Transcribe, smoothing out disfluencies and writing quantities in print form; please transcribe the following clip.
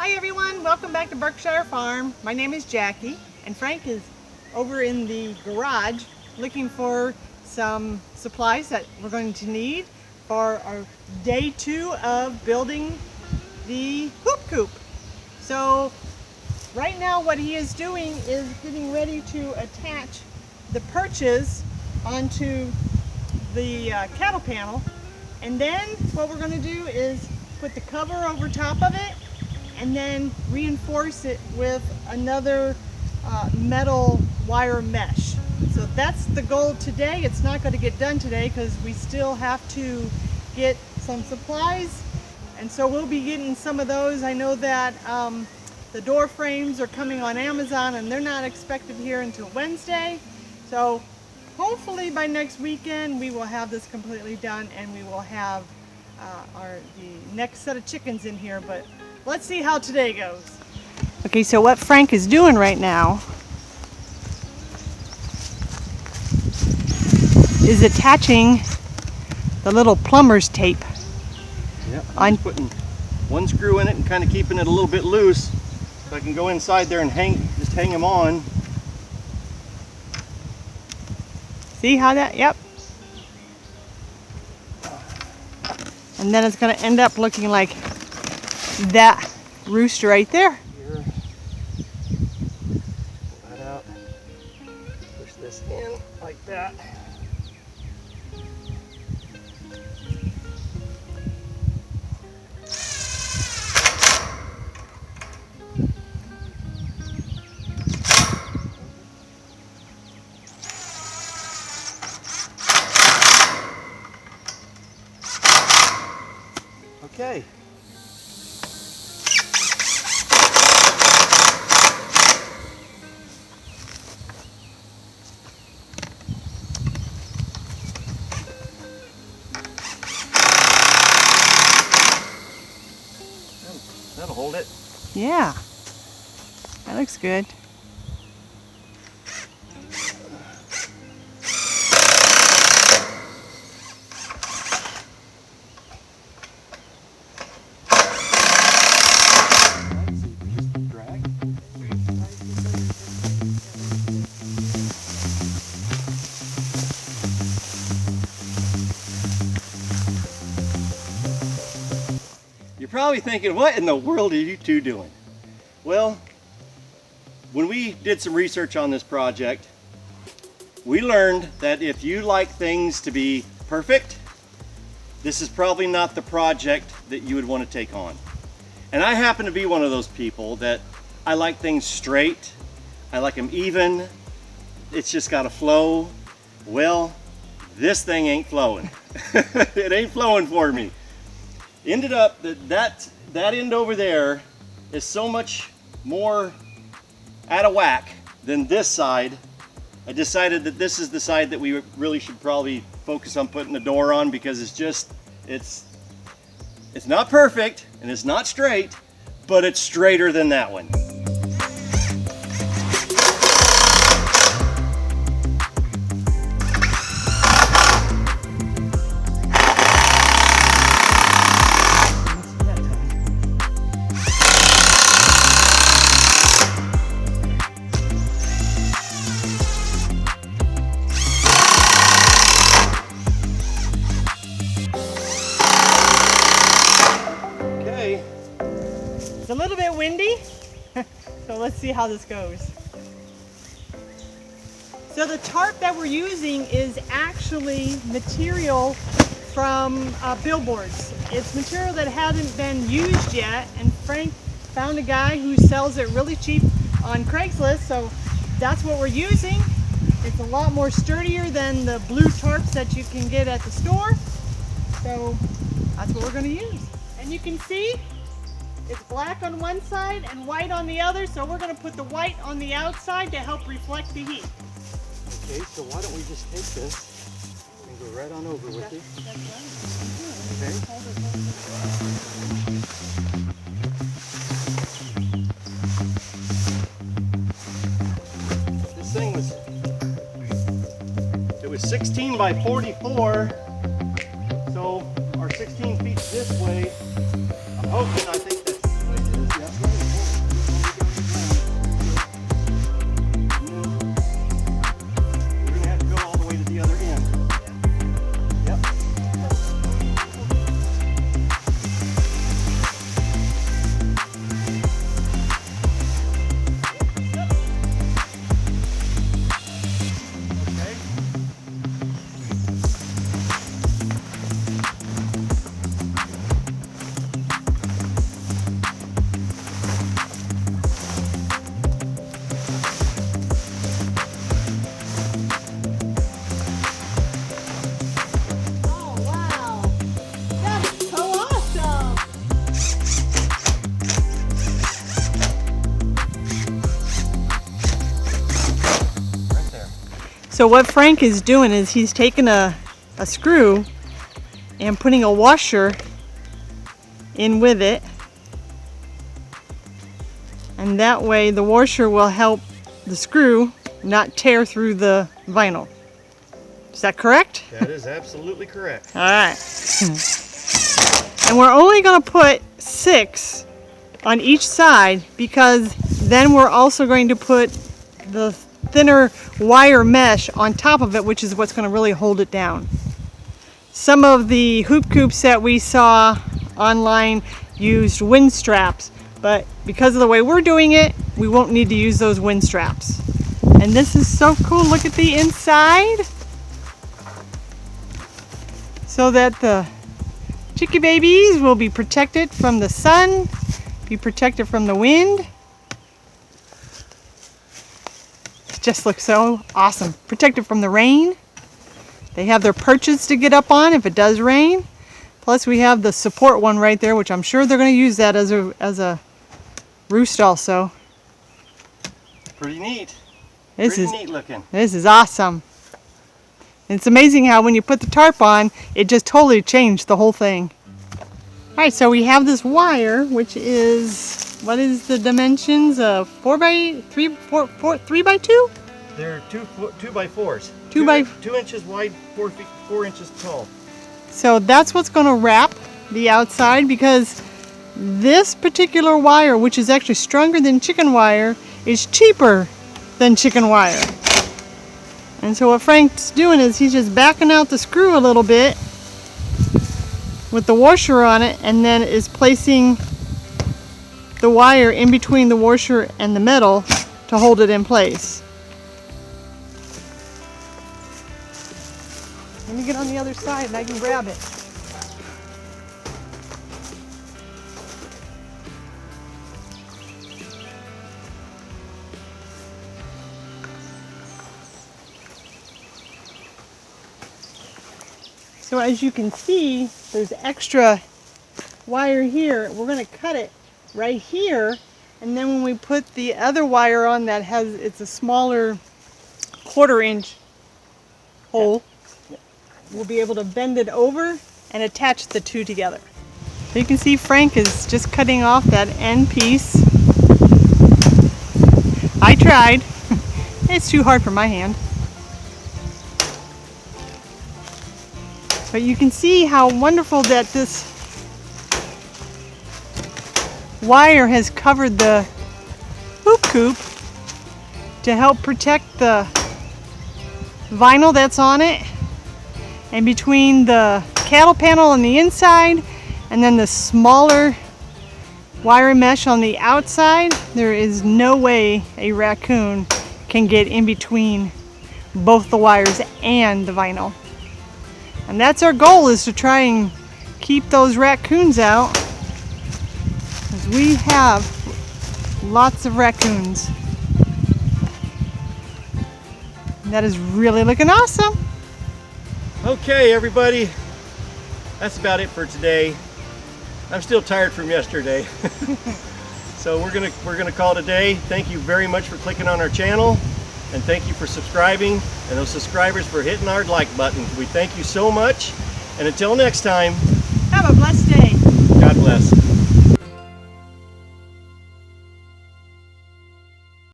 Hi everyone, welcome back to Burkeshire Farm. My name is Jackie and Frank is over in the garage looking for some supplies that we're going to need for our day 2 of building the coop. So right now what he is doing is getting ready to attach the perches onto the cattle panel, and then what we're going to do is put the cover over top of it and then reinforce it with another metal wire mesh. So that's the goal today. It's not going to get done today because we still have to get some supplies, and so we'll be getting some of those. I know that the door frames are coming on Amazon and they're not expected here until Wednesday, so hopefully by next weekend we will have this completely done and we will have the next set of chickens in here, but let's see how today goes. Okay, so what Frank is doing right now is attaching the little plumber's tape. Yep, I'm putting one screw in it and kind of keeping it a little bit loose so I can go inside there and just hang them on. See how that, yep. And then it's going to end up looking like that rooster right there. Here. Pull that out. Push this in like that. Okay. That'll hold it. Yeah, that looks good. You're probably thinking, what in the world are you two doing? Well, when we did some research on this project, we learned that if you like things to be perfect, this is probably not the project that you would want to take on. And I happen to be one of those people that I like things straight. I like them even. It's just got to flow. Well, this thing ain't flowing. It ain't flowing for me. Ended up that end over there is so much more out of whack than this side. I decided that this is the side that we really should probably focus on putting the door on, because it's not perfect and it's not straight, but it's straighter than that one. It's a little bit windy, so let's see how this goes. So the tarp that we're using is actually material from billboards. It's material that hadn't been used yet, and Frank found a guy who sells it really cheap on Craigslist, so that's what we're using. It's a lot more sturdier than the blue tarps that you can get at the store, so that's what we're going to use. And you can see it's black on one side and white on the other, so we're going to put the white on the outside to help reflect the heat. Okay, so why don't we just take this and go right on over with it. Okay. This thing was 16 by 44, so our 16 feet this way. I'm hoping, I think that's the way it is. Yeah. So what Frank is doing is he's taking a screw and putting a washer in with it, and that way the washer will help the screw not tear through the vinyl. Is that correct? That is absolutely correct. All right. And we're only going to put 6 on each side, because then we're also going to put the thinner wire mesh on top of it, which is what's going to really hold it down. Some of the hoop coops that we saw online used wind straps, but because of the way we're doing it, we won't need to use those wind straps. And this is so cool. Look at the inside, so that the chicky babies will be protected from the sun, be protected from the wind. It just looks so awesome. Protected from the rain. They have their perches to get up on if it does rain. Plus we have the support one right there, which I'm sure they're going to use that as a roost also. Pretty neat. This Pretty is neat looking. This is awesome. It's amazing how when you put the tarp on, it just totally changed the whole thing. All right, so we have this wire, which is, what is the dimensions of 3 by 2? They're 2 by 4s. 2 inches wide, 4 inches tall. So that's what's going to wrap the outside, because this particular wire, which is actually stronger than chicken wire, is cheaper than chicken wire. And so what Frank's doing is he's just backing out the screw a little bit with the washer on it, and then is placing the wire in between the washer and the metal to hold it in place. Let me get on the other side and I can grab it. So as you can see, there's extra wire here. We're going to cut it right here, and then when we put the other wire on that it's a smaller 1/4 inch hole, we'll be able to bend it over and attach the two together. So you can see Frank is just cutting off that end piece. I tried. It's too hard for my hand. But you can see how wonderful that this wire has covered the hoop coop to help protect the vinyl that's on it, and between the cattle panel on the inside and then the smaller wire mesh on the outside, there is no way a raccoon can get in between both the wires and the vinyl. And that's our goal, is to try and keep those raccoons out, because we have lots of raccoons. And that is really looking awesome. Okay, everybody, that's about it for today. I'm still tired from yesterday. So we're gonna call it a day. Thank you very much for clicking on our channel, and thank you for subscribing, and those subscribers for hitting our like button. We thank you so much, and until next time, Have a blessed day. God bless.